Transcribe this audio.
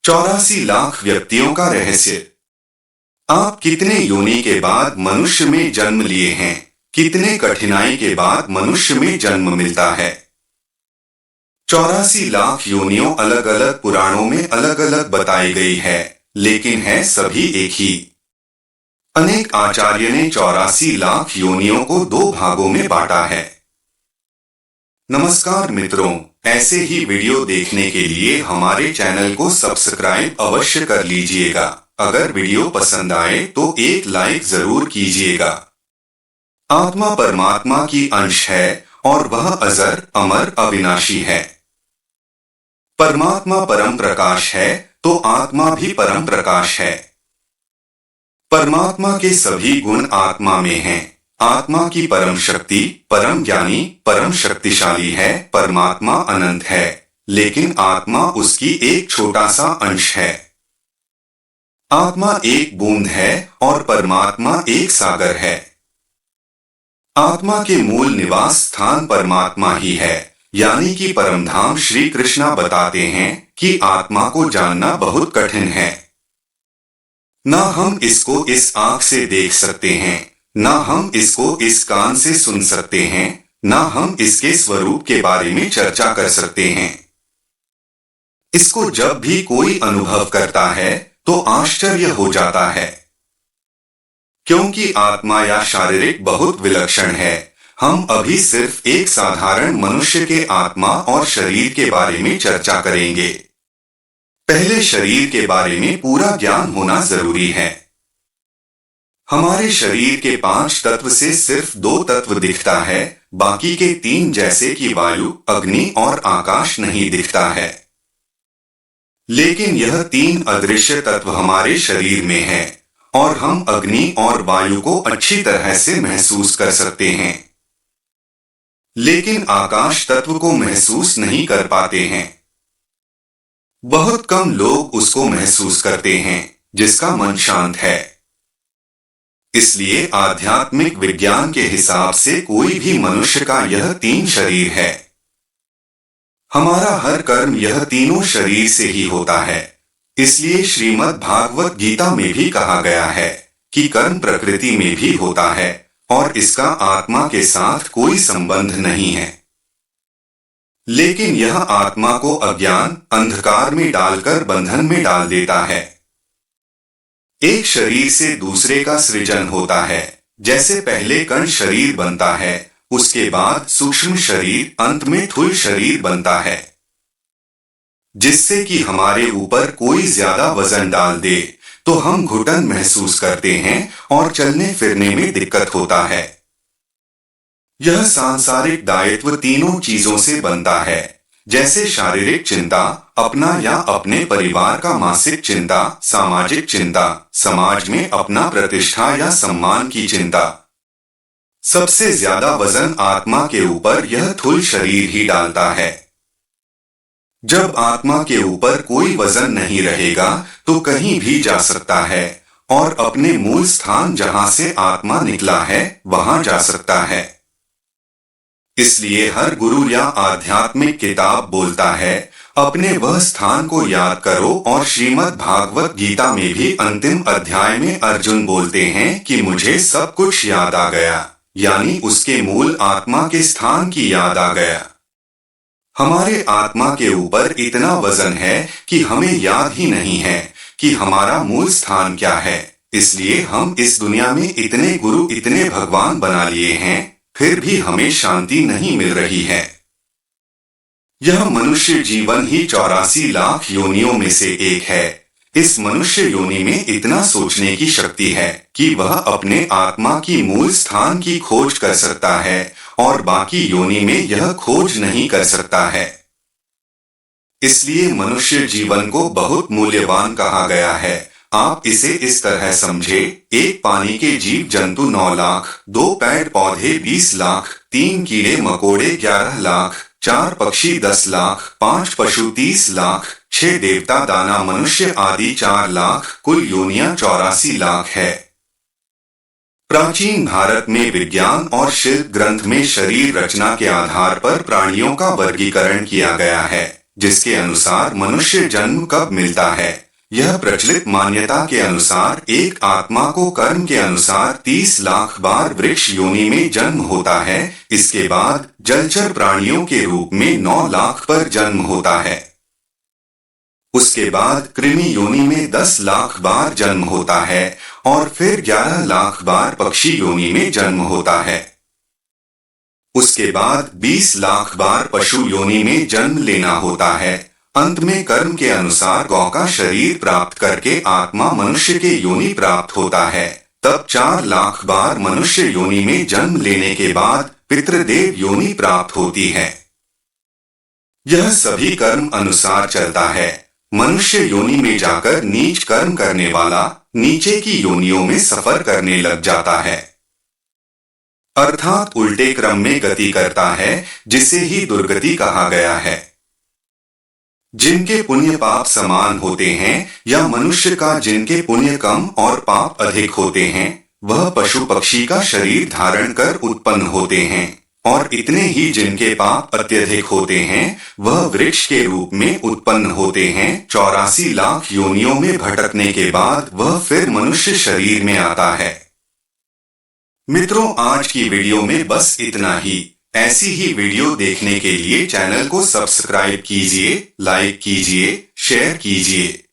84 लाख व्यक्तियों का रहस्य। आप कितने योनि के बाद मनुष्य में जन्म लिए हैं? कितने कठिनाई के बाद मनुष्य में जन्म मिलता है? 84 लाख योनियों अलग अलग पुराणों में अलग अलग बताई गई है, लेकिन है सभी एक ही। अनेक आचार्य ने 84 लाख योनियों को 2 भागों में बांटा है। नमस्कार मित्रों, ऐसे ही वीडियो देखने के लिए हमारे चैनल को सब्सक्राइब अवश्य कर लीजिएगा। अगर वीडियो पसंद आए तो एक लाइक जरूर कीजिएगा। आत्मा परमात्मा की अंश है और वह अजर, अमर, अविनाशी है। परमात्मा परम प्रकाश है तो आत्मा भी परम प्रकाश है। परमात्मा के सभी गुण आत्मा में हैं। आत्मा की परम शक्ति, परम ज्ञानी, परम शक्तिशाली है। परमात्मा अनंत है, लेकिन आत्मा उसकी एक छोटा सा अंश है। आत्मा एक बूंद है और परमात्मा एक सागर है। आत्मा के मूल निवास स्थान परमात्मा ही है, यानी कि परमधाम। श्री कृष्णा बताते हैं कि आत्मा को जानना बहुत कठिन है। ना हम इसको इस आंख से देख सकते हैं, ना हम इसको इस कान से सुन सकते हैं, ना हम इसके स्वरूप के बारे में चर्चा कर सकते हैं। इसको जब भी कोई अनुभव करता है तो आश्चर्य हो जाता है, क्योंकि आत्मा या शारीरिक बहुत विलक्षण है। हम अभी सिर्फ एक साधारण मनुष्य के आत्मा और शरीर के बारे में चर्चा करेंगे। पहले शरीर के बारे में पूरा ज्ञान होना जरूरी है। हमारे शरीर के 5 तत्व से सिर्फ 2 तत्व दिखता है, बाकी के 3 जैसे कि वायु, अग्नि और आकाश नहीं दिखता है। लेकिन यह 3 अदृश्य तत्व हमारे शरीर में है और हम अग्नि और वायु को अच्छी तरह से महसूस कर सकते हैं, लेकिन आकाश तत्व को महसूस नहीं कर पाते हैं। बहुत कम लोग उसको महसूस करते हैं, जिसका मन शांत है। इसलिए आध्यात्मिक विज्ञान के हिसाब से कोई भी मनुष्य का यह 3 शरीर है। हमारा हर कर्म यह तीनों शरीर से ही होता है। इसलिए श्रीमद् भागवत गीता में भी कहा गया है कि कर्म प्रकृति में भी होता है और इसका आत्मा के साथ कोई संबंध नहीं है। लेकिन यह आत्मा को अज्ञान, अंधकार में डालकर बंधन में डाल देता है। एक शरीर से दूसरे का सृजन होता है। जैसे पहले कण शरीर बनता है, उसके बाद सूक्ष्म शरीर, अंत में स्थूल शरीर बनता है। जिससे कि हमारे ऊपर कोई ज्यादा वजन डाल दे तो हम घुटन महसूस करते हैं और चलने फिरने में दिक्कत होता है। यह सांसारिक दायित्व तीनों चीजों से बनता है, जैसे शारीरिक चिंता, अपना या अपने परिवार का मासिक चिंता, सामाजिक चिंता, समाज में अपना प्रतिष्ठा या सम्मान की चिंता। सबसे ज्यादा वजन आत्मा के ऊपर यह स्थूल शरीर ही डालता है। जब आत्मा के ऊपर कोई वजन नहीं रहेगा तो कहीं भी जा सकता है और अपने मूल स्थान जहां से आत्मा निकला है वहां जा सकता है। इसलिए हर गुरु या आध्यात्मिक किताब बोलता है, अपने वह स्थान को याद करो। और श्रीमद् भागवत गीता में भी अंतिम अध्याय में अर्जुन बोलते हैं कि मुझे सब कुछ याद आ गया, यानी उसके मूल आत्मा के स्थान की याद आ गया। हमारे आत्मा के ऊपर इतना वजन है कि हमें याद ही नहीं है कि हमारा मूल स्थान क्या है। इसलिए हम इस दुनिया में इतने गुरु, इतने भगवान बना लिए हैं, फिर भी हमें शांति नहीं मिल रही है। यह मनुष्य जीवन ही 84 लाख योनियों में से एक है। इस मनुष्य योनि में इतना सोचने की शक्ति है कि वह अपने आत्मा की मूल स्थान की खोज कर सकता है और बाकी योनि में यह खोज नहीं कर सकता है। इसलिए मनुष्य जीवन को बहुत मूल्यवान कहा गया है। आप इसे इस तरह समझे, एक पानी के जीव जंतु 9 लाख, 2 पेड़ पौधे 20 लाख, 3 कीड़े मकोड़े 11 लाख, 4 पक्षी 10 लाख, 5 पशु 30 लाख, 6 देवता दाना मनुष्य आदि 4 लाख, कुल योनियां 84 लाख है। प्राचीन भारत में विज्ञान और शिल्प ग्रंथ में शरीर रचना के आधार पर प्राणियों का वर्गीकरण किया गया है। जिसके अनुसार मनुष्य जन्म कब मिलता है। यह प्रचलित मान्यता के अनुसार एक आत्मा को कर्म के अनुसार 30 लाख बार वृक्ष योनि में जन्म होता है। इसके बाद जलचर प्राणियों के रूप में 9 लाख पर जन्म होता है। उसके बाद कृमि योनि में 10 लाख बार जन्म होता है और फिर 11 लाख बार पक्षी योनि में जन्म होता है। उसके बाद 20 लाख बार पशु योनि में जन्म लेना होता है। अंत में कर्म के अनुसार गौ का शरीर प्राप्त करके आत्मा मनुष्य के योनि प्राप्त होता है। तब 4 लाख बार मनुष्य योनि में जन्म लेने के बाद पितृदेव योनि प्राप्त होती है। यह सभी कर्म अनुसार चलता है। मनुष्य योनि में जाकर नीच कर्म करने वाला नीचे की योनियों में सफर करने लग जाता है, अर्थात उल्टे क्रम में गति करता है, जिसे ही दुर्गति कहा गया है। जिनके पुण्य पाप समान होते हैं या मनुष्य का जिनके पुण्य कम और पाप अधिक होते हैं, वह पशु पक्षी का शरीर धारण कर उत्पन्न होते हैं, और इतने ही जिनके पाप अत्यधिक होते हैं वह वृक्ष के रूप में उत्पन्न होते हैं। 84 लाख योनियों में भटकने के बाद वह फिर मनुष्य शरीर में आता है। मित्रों, आज की वीडियो में बस इतना ही। ऐसी ही वीडियो देखने के लिए चैनल को सब्सक्राइब कीजिए, लाइक कीजिए, शेयर कीजिए।